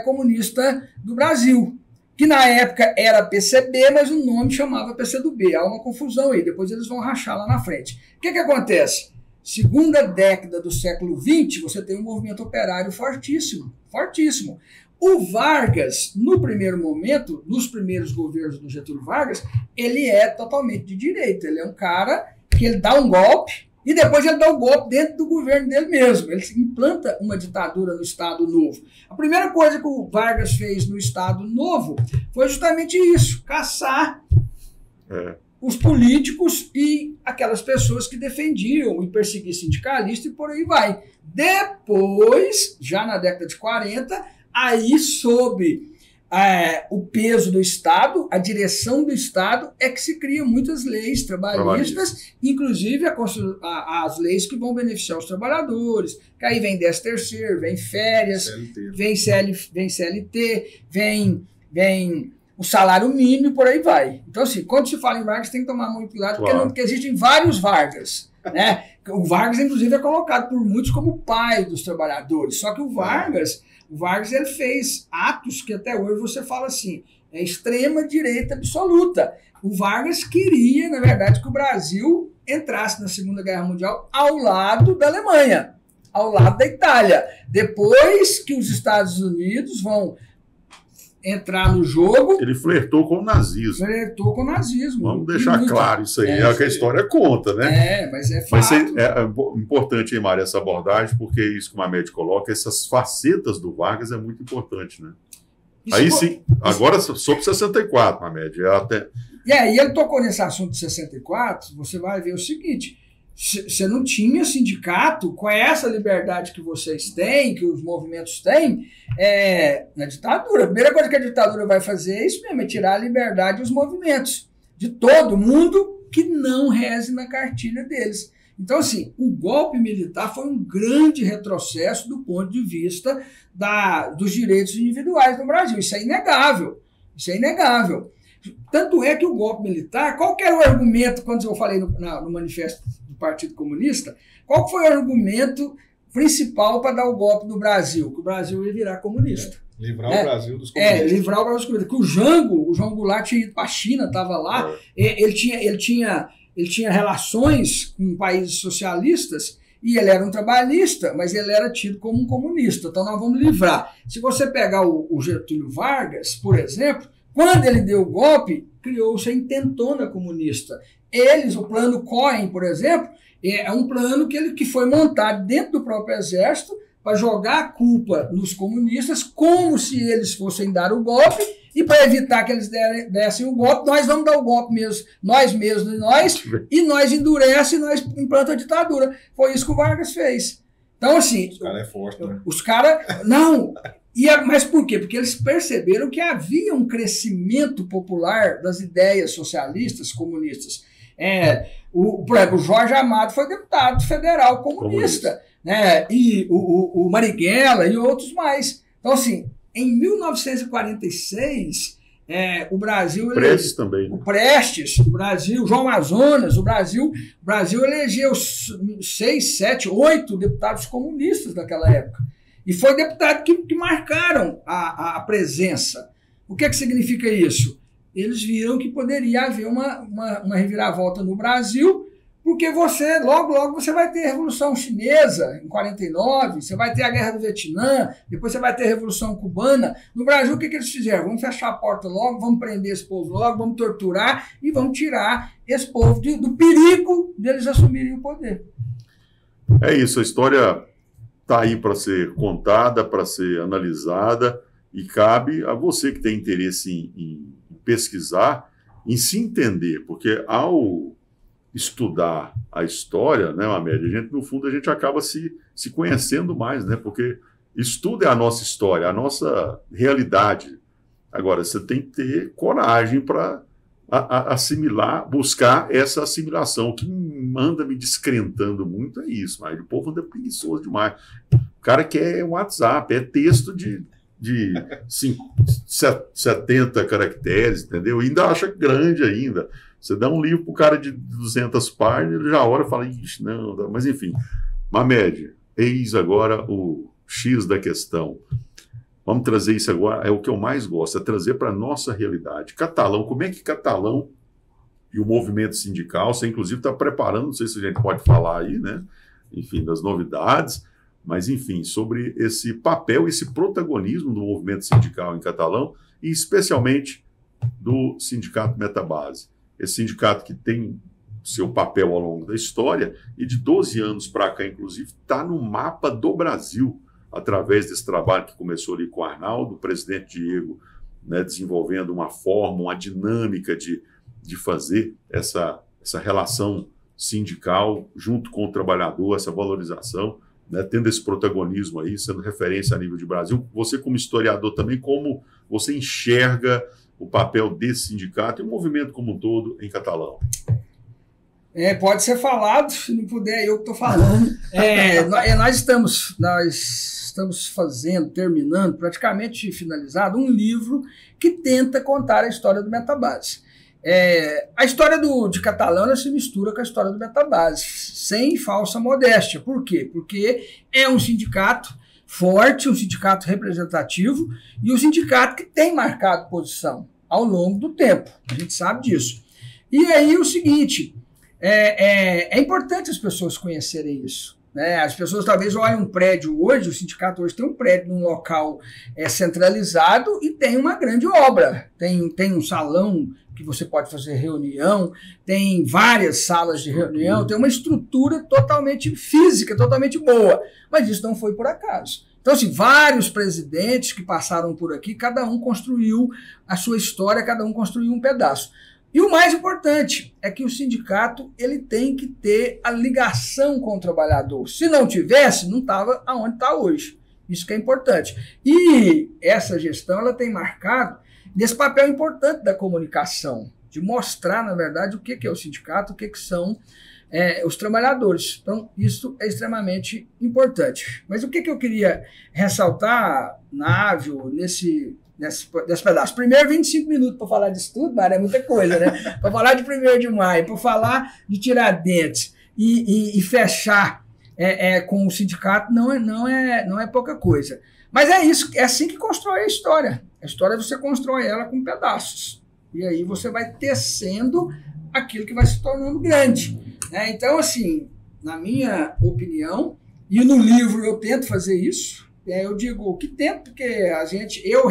Comunista do Brasil, que na época era PCB, mas o nome chamava PCdoB. Há uma confusão aí, depois eles vão rachar lá na frente. O que acontece? Segunda década do século XX, você tem um movimento operário fortíssimo, fortíssimo. O Vargas, no primeiro momento, nos primeiros governos do Getúlio Vargas, ele é totalmente de direita. Ele é um cara que ele dá um golpe e depois ele dá um golpe dentro do governo dele mesmo. Ele implanta uma ditadura no Estado Novo. A primeira coisa que o Vargas fez no Estado Novo foi justamente isso, caçar os políticos e aquelas pessoas que defendiam e perseguiam sindicalistas e por aí vai. Depois, já na década de 40, aí, sob o peso do Estado, a direção do Estado, é que se criam muitas leis trabalhistas, inclusive as leis que vão beneficiar os trabalhadores, que aí vem 13º, vem férias, CLT. vem CLT, vem o salário mínimo e por aí vai. Então, assim, quando se fala em Vargas, tem que tomar muito cuidado, porque existem vários Vargas, né? O Vargas, inclusive, é colocado por muitos como o pai dos trabalhadores, só que o Vargas ele fez atos que até hoje você fala assim, é extrema direita absoluta. O Vargas queria, na verdade, que o Brasil entrasse na Segunda Guerra Mundial ao lado da Alemanha, ao lado da Itália. Depois que os Estados Unidos vão entrar no jogo... Ele flertou com o nazismo. Flertou com o nazismo. Vamos deixar claro isso aí, é o que a história conta, né? Mas é fato. Mas é importante, hein, Mário, essa abordagem, porque isso que o Mamed coloca, essas facetas do Vargas é muito importante, né? Aí sim, agora sobre 64, Mamed. E aí ele tocou nesse assunto de 64, você vai ver o seguinte... Você não tinha sindicato com essa liberdade que vocês têm, que os movimentos têm, na ditadura. A primeira coisa que a ditadura vai fazer é isso mesmo, é tirar a liberdade dos movimentos, de todo mundo que não reze na cartilha deles. Então, assim, o golpe militar foi um grande retrocesso do ponto de vista dos direitos individuais no Brasil. Isso é inegável. Isso é inegável. Tanto é que o golpe militar, qual que era o argumento, quando eu falei no manifesto do Partido Comunista, qual foi o argumento principal para dar o golpe no Brasil? Que o Brasil ia virar comunista. Livrar o Brasil dos comunistas. Livrar o Brasil dos comunistas. Que o João Goulart tinha ido para a China, estava lá, ele tinha relações com países socialistas e ele era um trabalhista, mas ele era tido como um comunista. Então nós vamos livrar. Se você pegar o Getúlio Vargas, por exemplo, quando ele deu o golpe, criou-se a intentona comunista. O plano Cohen, por exemplo, é um plano que foi montado dentro do próprio exército para jogar a culpa nos comunistas, como se eles fossem dar o golpe, e para evitar que eles dessem o golpe, nós vamos dar o golpe mesmo, nós mesmos e nós endurece e nós implanta a ditadura. Foi isso que o Vargas fez. Então, assim... Os caras é forte, né? Os caras... Não... Mas por quê? Porque eles perceberam que havia um crescimento popular das ideias socialistas, comunistas. Por exemplo, o Jorge Amado foi deputado federal comunista. Né? E o Marighella e outros mais. Então, assim, em 1946, o Brasil... Prestes também. Né? O Prestes, o Brasil, João Amazonas, o Brasil elegeu 6, 7, 8 deputados comunistas naquela época. E foi deputado que marcaram a presença. O que significa isso? Eles viram que poderia haver uma reviravolta no Brasil, Porque você, logo você vai ter a Revolução Chinesa, em 49, você vai ter a Guerra do Vietnã, depois você vai ter a Revolução Cubana. No Brasil, o que eles fizeram? Vamos fechar a porta logo, vamos prender esse povo logo, vamos torturar e vamos tirar esse povo do perigo deles assumirem o poder. É isso, a história está aí para ser contada, para ser analisada, e cabe a você que tem interesse em pesquisar, em se entender, porque ao estudar a história, né, Mamed, no fundo, a gente acaba se conhecendo mais, né, porque estudo é a nossa história, a nossa realidade. Agora, você tem que ter coragem para assimilar, buscar essa assimilação. O que anda me descrentando muito é isso, mas o povo anda preguiçoso demais. O cara quer WhatsApp, é texto de 70 caracteres, entendeu? E ainda acha grande ainda. Você dá um livro para o cara de 200 páginas, ele já olha e fala, ixi, não, mas enfim. Mamed, eis agora o X da questão. Vamos trazer isso agora, é o que eu mais gosto, é trazer para a nossa realidade. Catalão, como é que Catalão e o movimento sindical, você inclusive está preparando, não sei se a gente pode falar aí, né? Enfim, das novidades, mas enfim, sobre esse papel, esse protagonismo do movimento sindical em Catalão, e especialmente do Sindicato Metabase. Esse sindicato que tem seu papel ao longo da história e de 12 anos para cá, inclusive, está no mapa do Brasil, através desse trabalho que começou ali com o Arnaldo, o presidente Diego, né, desenvolvendo uma forma, uma dinâmica de fazer essa relação sindical junto com o trabalhador, essa valorização, né, tendo esse protagonismo aí, sendo referência a nível de Brasil. Você, como historiador também, como você enxerga o papel desse sindicato e o movimento como um todo em Catalão? Pode ser falado, se não puder, eu que estou falando. Nós estamos terminando, praticamente finalizado, um livro que tenta contar a história do Metabase. A história de Catalão, ela se mistura com a história do Metabase, sem falsa modéstia. Por quê? Porque é um sindicato forte, um sindicato representativo e um sindicato que tem marcado posição ao longo do tempo. A gente sabe disso. E aí o seguinte, é importante as pessoas conhecerem isso. Né? As pessoas talvez olhem um prédio hoje, o sindicato hoje tem um prédio num local centralizado e tem uma grande obra. Tem um salão que você pode fazer reunião, tem várias salas de reunião, tem uma estrutura totalmente física, totalmente boa. Mas isso não foi por acaso. Então, assim, vários presidentes que passaram por aqui, cada um construiu a sua história, cada um construiu um pedaço. E o mais importante é que o sindicato ele tem que ter a ligação com o trabalhador. Se não tivesse, não estava aonde está hoje. Isso que é importante. E essa gestão ela tem marcado nesse papel importante da comunicação, de mostrar, na verdade, o que é o sindicato, o que são os trabalhadores. Então, isso é extremamente importante. Mas o que eu queria ressaltar, Návio, nesse pedaço? Primeiro, 25 minutos para falar disso tudo, mas é muita coisa, né? Para falar de 1º de maio, para falar de Tiradentes e fechar com o sindicato não é pouca coisa. Mas é isso, é assim que constrói a história. A história você constrói ela com pedaços. E aí você vai tecendo aquilo que vai se tornando grande. Então, assim, na minha opinião, e no livro eu tento fazer isso, eu digo que tento, porque a gente... Eu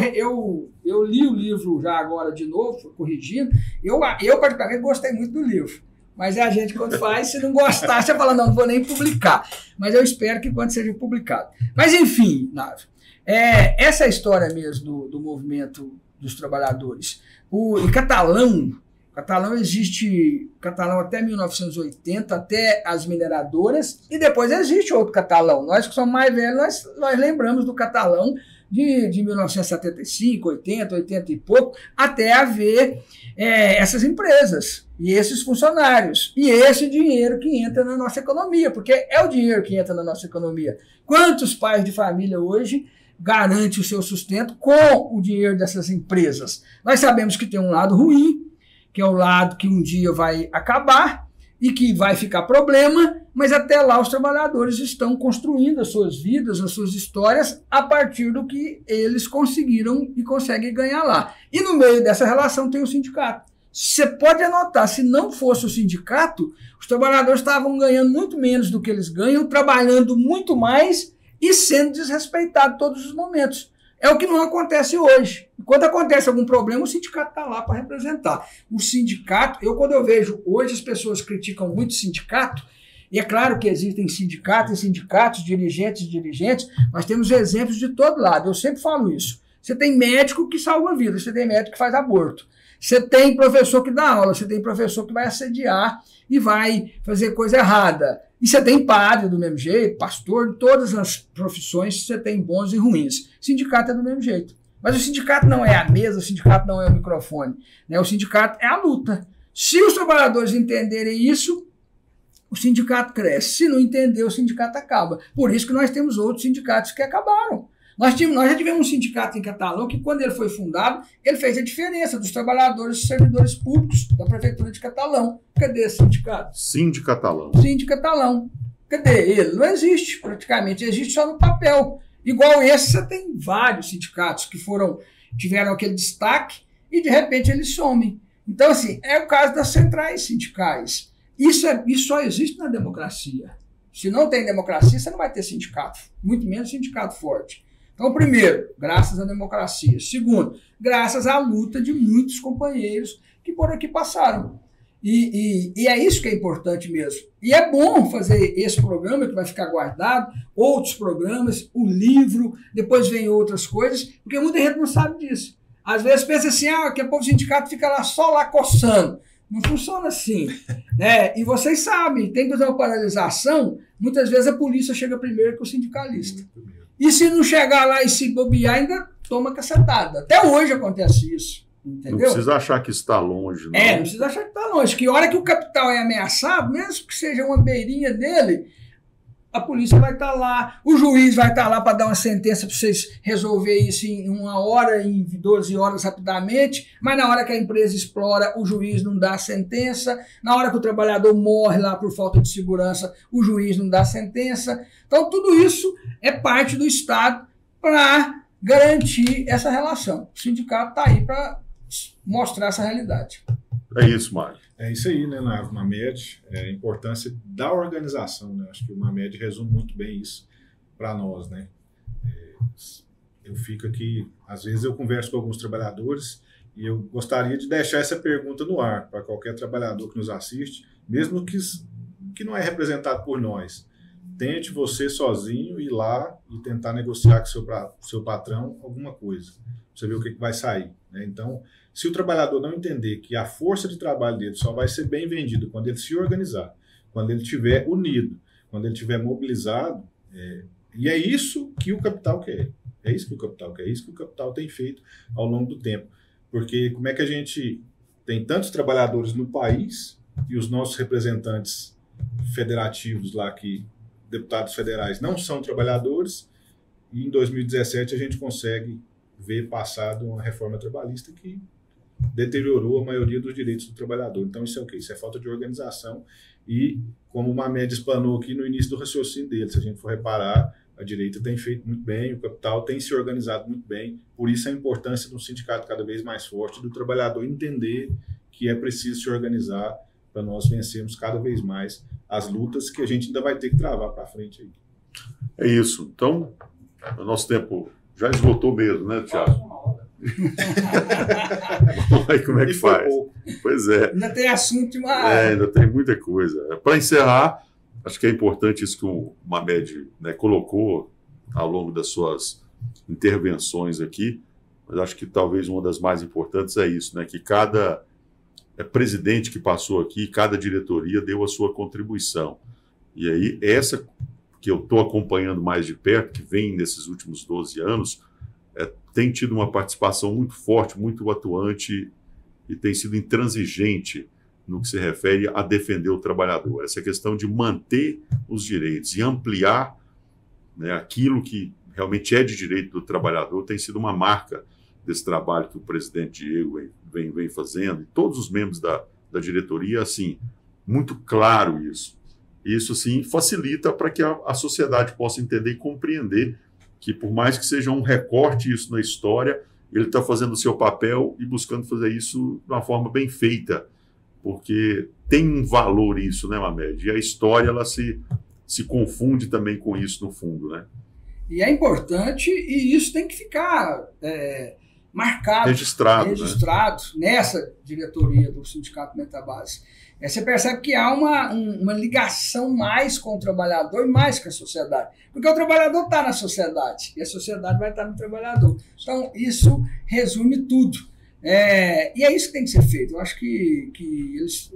li o livro já agora de novo, corrigindo. Eu particularmente gostei muito do livro. Mas a gente, quando faz, se não gostar, você fala, não vou nem publicar. Mas eu espero que quando seja publicado. Mas, enfim, Návio, essa é a história mesmo do movimento dos trabalhadores. Em Catalão existe Catalão até 1980, até as mineradoras, e depois existe outro Catalão. Nós que somos mais velhos, nós lembramos do Catalão de 1975, 80 e pouco, até haver essas empresas e esses funcionários e esse dinheiro que entra na nossa economia, porque é o dinheiro que entra na nossa economia. Quantos pais de família hoje garantem o seu sustento com o dinheiro dessas empresas? Nós sabemos que tem um lado ruim, que é o lado que um dia vai acabar e que vai ficar problema, mas até lá os trabalhadores estão construindo as suas vidas, as suas histórias, a partir do que eles conseguiram e conseguem ganhar lá. E no meio dessa relação tem o sindicato. Você pode anotar, se não fosse o sindicato, os trabalhadores estavam ganhando muito menos do que eles ganham, trabalhando muito mais e sendo desrespeitados em todos os momentos. É o que não acontece hoje. Quando acontece algum problema, o sindicato está lá para representar. O sindicato, quando eu vejo hoje as pessoas criticam muito o sindicato, e é claro que existem sindicatos, dirigentes, nós temos exemplos de todo lado, eu sempre falo isso. Você tem médico que salva vidas, você tem médico que faz aborto, você tem professor que dá aula, você tem professor que vai assediar e vai fazer coisa errada. E você tem padre do mesmo jeito, pastor, de todas as profissões você tem bons e ruins. Sindicato é do mesmo jeito. Mas o sindicato não é a mesa, o sindicato não é o microfone, né? O sindicato é a luta. Se os trabalhadores entenderem isso, o sindicato cresce. Se não entender, o sindicato acaba. Por isso que nós temos outros sindicatos que acabaram. Nós já tivemos um sindicato em Catalão que, quando ele foi fundado, ele fez a diferença dos trabalhadores e servidores públicos da Prefeitura de Catalão. Cadê esse sindicato? Sindicatalão. Sindicatalão. Cadê ele? Não existe, praticamente. Existe só no papel. Igual esse, você tem vários sindicatos que tiveram aquele destaque e, de repente, eles somem. Então, assim, é o caso das centrais sindicais. Isso só existe na democracia. Se não tem democracia, você não vai ter sindicato. Muito menos sindicato forte. Então, primeiro, graças à democracia. Segundo, graças à luta de muitos companheiros que por aqui passaram. E é isso que é importante mesmo. E é bom fazer esse programa que vai ficar guardado, outros programas, o livro, depois vem outras coisas, porque muita gente não sabe disso. Às vezes pensa assim, que o povo sindicato fica lá só lá coçando. Não funciona assim. Né? E vocês sabem, tem que fazer uma paralisação, muitas vezes a polícia chega primeiro que o sindicalista. E se não chegar lá e se bobear, ainda toma cacetada. Até hoje acontece isso. Entendeu? Não precisa achar que está longe. Não, não precisa achar que está longe. Que hora que o capital é ameaçado, mesmo que seja uma beirinha dele, a polícia vai estar lá, o juiz vai estar lá para dar uma sentença para vocês resolver isso em 1 hora, em 12 horas rapidamente, mas na hora que a empresa explora, o juiz não dá a sentença, na hora que o trabalhador morre lá por falta de segurança, o juiz não dá a sentença. Então tudo isso é parte do Estado para garantir essa relação. O sindicato está aí para mostrar essa realidade. É isso, Mário. É isso aí, né, na Mamed, a importância da organização, né? Acho que o Mamed resume muito bem isso para nós, né? Eu fico aqui, às vezes eu converso com alguns trabalhadores e eu gostaria de deixar essa pergunta no ar para qualquer trabalhador que nos assiste, mesmo que não é representado por nós. Tente você sozinho ir lá e tentar negociar com seu patrão alguma coisa. Você vê o que vai sair, né? Então, se o trabalhador não entender que a força de trabalho dele só vai ser bem vendida quando ele se organizar, quando ele estiver unido, quando ele estiver mobilizado, e é isso que o capital quer. É isso que o capital quer, é isso que o capital tem feito ao longo do tempo. Porque como é que a gente tem tantos trabalhadores no país e os nossos representantes federativos lá, deputados federais, não são trabalhadores, e em 2017 a gente consegue ver passado uma reforma trabalhista que deteriorou a maioria dos direitos do trabalhador. Então isso é o quê? Isso é falta de organização e, como o Mamed explanou aqui no início do raciocínio dele, se a gente for reparar, a direita tem feito muito bem, o capital tem se organizado muito bem, por isso a importância de um sindicato cada vez mais forte, do trabalhador entender que é preciso se organizar para nós vencermos cada vez mais as lutas que a gente ainda vai ter que travar para frente aí. É isso. Então, o nosso tempo já esgotou mesmo, né, Thiago? Aí como é que faz? Pois é. Ainda tem assunto de uma... ainda tem muita coisa. Para encerrar, acho que é importante isso que o Mamed, né, colocou ao longo das suas intervenções aqui, mas acho que talvez uma das mais importantes é isso, né, que cada presidente que passou aqui, cada diretoria deu a sua contribuição. E aí, essa que eu estou acompanhando mais de perto, que vem nesses últimos 12 anos, tem tido uma participação muito forte, muito atuante e tem sido intransigente no que se refere a defender o trabalhador. Essa questão de manter os direitos e ampliar, né, aquilo que realmente é de direito do trabalhador tem sido uma marca desse trabalho que o presidente Diego vem fazendo, e todos os membros da diretoria, assim, muito claro isso. Isso, sim, facilita para que a sociedade possa entender e compreender que, por mais que seja um recorte isso na história, ele está fazendo o seu papel e buscando fazer isso de uma forma bem feita, porque tem um valor isso, né, Mamed? E a história, ela se confunde também com isso no fundo, né? E é importante, e isso tem que ficar marcado, registrado né? Nessa diretoria do Sindicato Metabase. Você percebe que há uma ligação mais com o trabalhador e mais com a sociedade. Porque o trabalhador está na sociedade e a sociedade vai estar no trabalhador. Então, isso resume tudo. E é isso que tem que ser feito. Eu acho que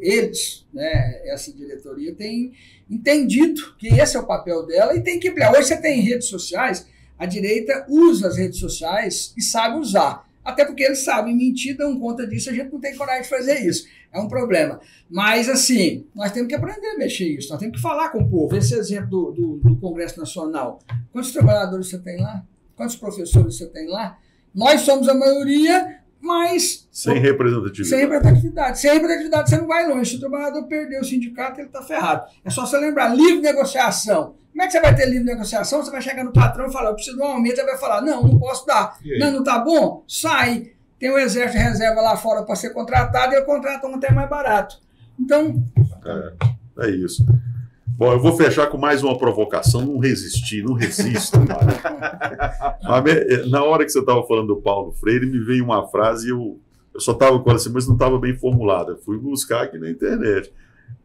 eles, né, essa diretoria, tem entendido que esse é o papel dela e tem que ampliar. Hoje você tem redes sociais, a direita usa as redes sociais e sabe usar. Até porque eles sabem mentir, dão conta disso, a gente não tem coragem de fazer isso. É um problema. Mas, assim, nós temos que aprender a mexer isso, nós temos que falar com o povo. Esse exemplo do Congresso Nacional. Quantos trabalhadores você tem lá? Quantos professores você tem lá? Nós somos a maioria, mas... Sem representatividade. Sem representatividade você não vai longe. Se o trabalhador perder o sindicato, ele está ferrado. É só você lembrar, livre negociação. Como é que você vai ter livre negociação? Você vai chegar no patrão e falar, eu preciso de um aumento, ele vai falar, não posso dar. Não tá bom? Sai. Tem um exército de reserva lá fora para ser contratado e ele contrata um até mais barato. Então... É isso. Bom, eu vou fechar com mais uma provocação. Não resisto. Na hora que você estava falando do Paulo Freire, me veio uma frase e eu só estava com ela assim, mas não estava bem formulada. Fui buscar aqui na internet.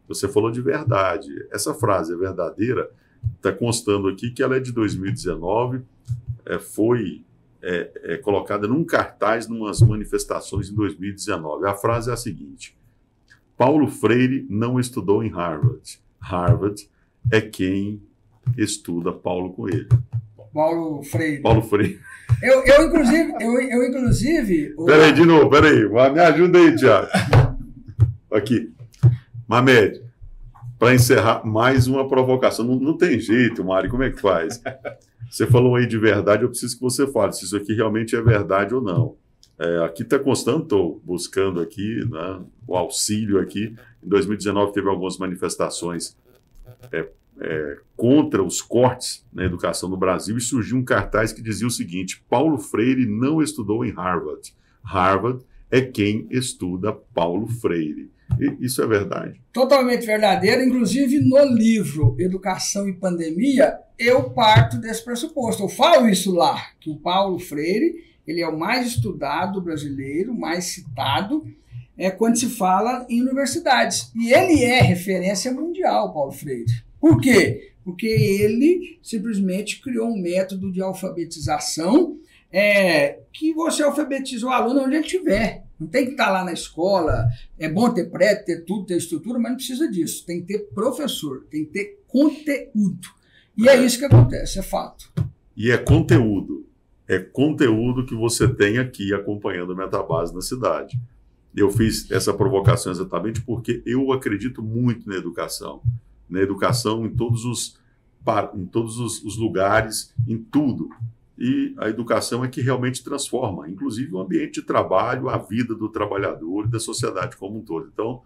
Você falou de verdade. Essa frase é verdadeira. Está constando aqui que ela é de 2019, foi colocada num cartaz, numas manifestações em 2019. A frase é a seguinte: Paulo Freire não estudou em Harvard. Harvard é quem estuda Paulo Coelho. Paulo Freire. Eu inclusive... Peraí, de novo, me ajuda aí, Thiago. Aqui. Mamed, para encerrar, mais uma provocação. Não tem jeito, Mário, como é que faz? Você falou aí de verdade, eu preciso que você fale se isso aqui realmente é verdade ou não. Aqui está constando, estou buscando aqui, né, o auxílio aqui. Em 2019 teve algumas manifestações contra os cortes na educação no Brasil e surgiu um cartaz que dizia o seguinte: Paulo Freire não estudou em Harvard. Harvard é quem estuda Paulo Freire. Isso é verdade? Totalmente verdadeiro. Inclusive, no livro Educação e Pandemia, eu parto desse pressuposto. Eu falo isso lá, que o Paulo Freire ele é o mais estudado brasileiro, mais citado, quando se fala em universidades. E ele é referência mundial, Paulo Freire. Por quê? Porque ele simplesmente criou um método de alfabetização que você alfabetiza o aluno onde ele estiver. Não tem que estar lá na escola, é bom ter prédio, ter tudo, ter estrutura, mas não precisa disso. Tem que ter professor, tem que ter conteúdo. E é isso que acontece, é fato. E é conteúdo. É conteúdo que você tem aqui acompanhando a Metabase na cidade. Eu fiz essa provocação exatamente porque eu acredito muito na educação. Na educação em todos os lugares, em tudo. E a educação é que realmente transforma, inclusive o ambiente de trabalho, a vida do trabalhador e da sociedade como um todo. Então,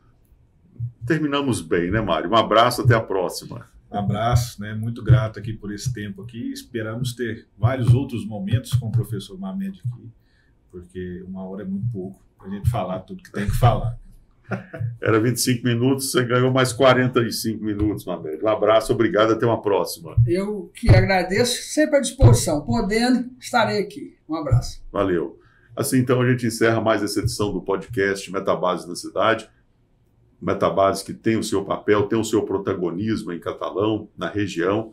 terminamos bem, né, Mário? Um abraço, até a próxima. Um abraço, né? Muito grato aqui por esse tempo aqui. Esperamos ter vários outros momentos com o professor Mamed aqui, porque uma hora é muito pouco para a gente falar tudo que tem que falar. Era 25 minutos, você ganhou mais 45 minutos, Mamed. Um abraço, obrigado, até uma próxima. Eu que agradeço, sempre à disposição. Podendo, estarei aqui. Um abraço. Valeu. Assim, então, a gente encerra mais essa edição do podcast Metabase na Cidade. Metabase que tem o seu papel, tem o seu protagonismo em Catalão, na região,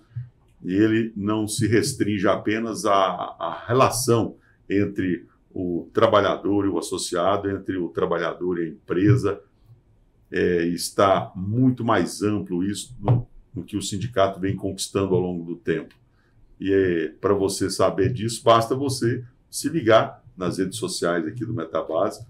e ele não se restringe apenas à relação entre o trabalhador e o associado, entre o trabalhador e a empresa. Está muito mais amplo isso no que o sindicato vem conquistando ao longo do tempo. E para você saber disso, basta você se ligar nas redes sociais aqui do Metabase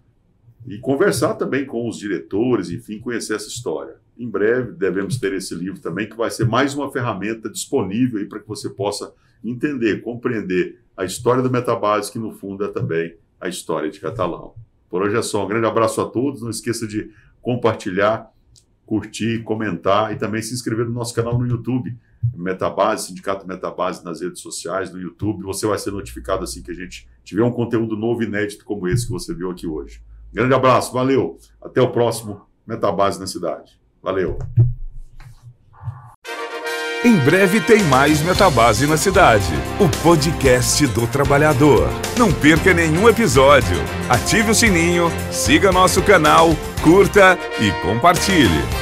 e conversar também com os diretores, enfim, conhecer essa história. Em breve devemos ter esse livro também, que vai ser mais uma ferramenta disponível para que você possa entender, compreender a história do Metabase, que no fundo é também a história de Catalão. Por hoje é só. Um grande abraço a todos. Não esqueça de compartilhar curtir, comentar e também se inscrever no nosso canal no YouTube, Metabase, Sindicato Metabase nas redes sociais, no YouTube. Você vai ser notificado assim que a gente tiver um conteúdo novo e inédito como esse que você viu aqui hoje. Grande abraço, valeu. Até o próximo Metabase na Cidade. Valeu. Em breve tem mais Metabase na Cidade, o podcast do trabalhador. Não perca nenhum episódio. Ative o sininho, siga nosso canal, curta e compartilhe.